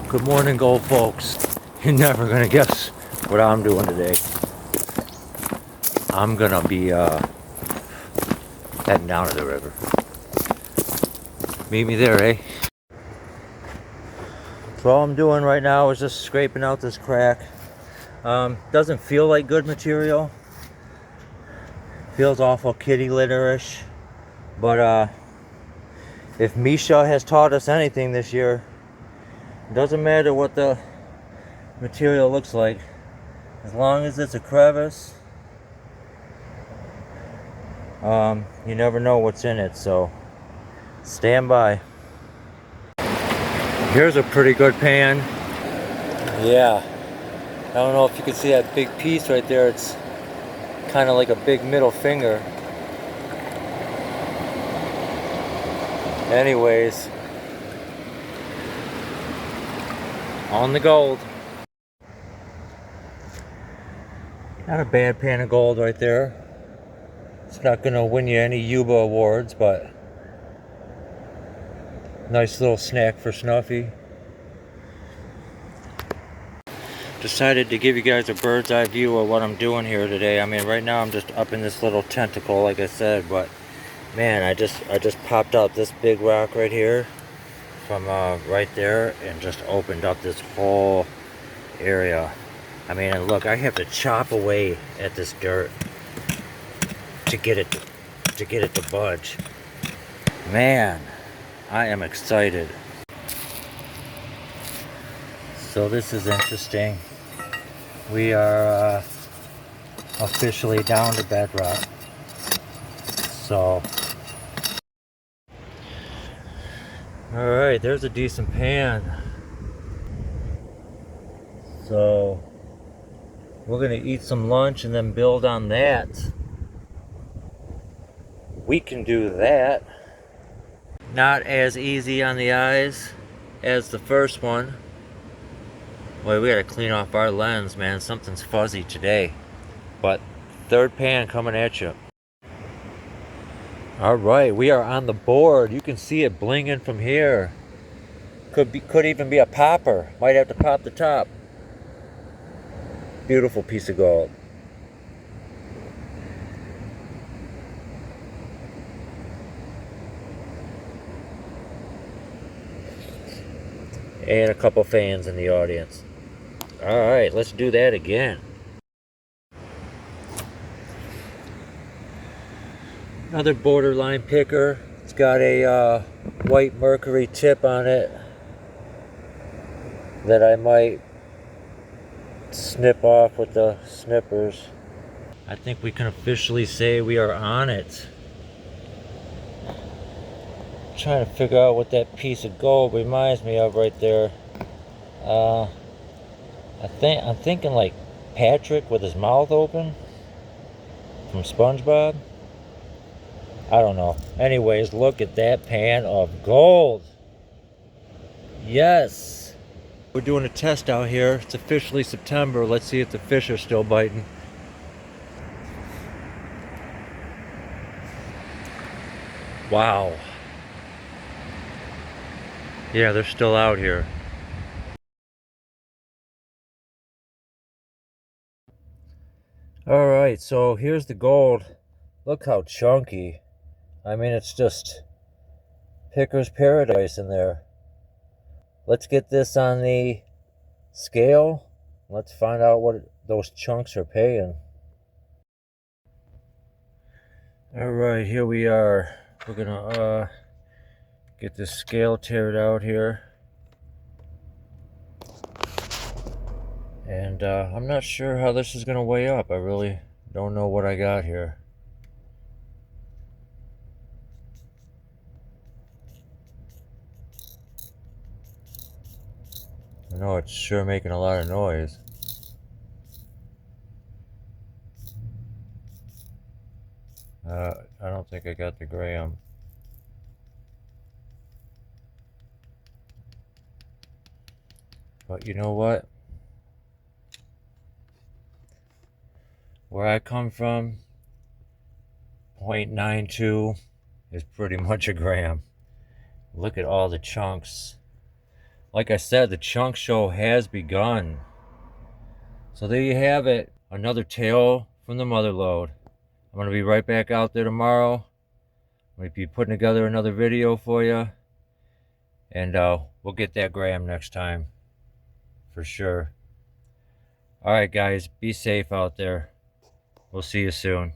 Good morning, gold folks. You're never gonna guess what I'm doing today. I'm gonna be heading down to the river. Meet me there, eh? So all I'm doing right now is just scraping out this crack. Doesn't feel like good material. Feels awful kitty litter-ish. But if Misha has taught us anything this year, it doesn't matter what the material looks like. As long as it's a crevice, you never know what's in it, so stand by. Here's a pretty good pan. Yeah, I don't know if you can see that big piece right there. It's kind of like a big middle finger. Anyways, on the gold. Not a bad pan of gold right there. It's not gonna win you any Yuba awards, but nice little snack for Snuffy. Decided to give you guys a bird's eye view of what I'm doing here today. I mean, right now I'm just up in this little tentacle, like I said, but man, I just popped out this big rock right here from right there and just opened up this whole area. I mean, and look, I have to chop away at this dirt to get it to budge. Man, I am excited. So this is interesting. We are officially down to bedrock. So, all right, there's a decent pan. So we're gonna eat some lunch and then build on that. We can do that. Not as easy on the eyes as the first one. Boy, we gotta clean off our lens, man. Something's fuzzy today. But third pan coming at you. All right, we are on the board. You can see it blinging from here. Could even be a popper. Might have to pop the top. Beautiful piece of gold. And a couple fans in the audience. All right, let's do that again. Another borderline picker. It's got a white mercury tip on it that I might snip off with the snippers. I think we can officially say we are on it. Trying to figure out what that piece of gold reminds me of right there. I'm thinking like Patrick with his mouth open from SpongeBob. I don't know. Anyways, look at that pan of gold. Yes. We're doing a test out here. It's officially September. Let's see if the fish are still biting. Wow. Yeah, they're still out here. All right, so here's the gold. Look how chunky. I mean, it's just picker's paradise in there. Let's get this on the scale. Let's find out what those chunks are paying. All right, here we are. We're gonna get this scale teared out here. And I'm not sure how this is gonna weigh up. I really don't know what I got here. I know it's sure making a lot of noise. I don't think I got the gram. But you know what? Where I come from, 0.92 is pretty much a gram. Look at all the chunks. like I said, the chunk show has begun. So there you have it. Another tale from the Motherlode. I'm going to be right back out there tomorrow. I'm going to be putting together another video for you. And we'll get that gram next time. For sure. Alright guys, be safe out there. We'll see you soon.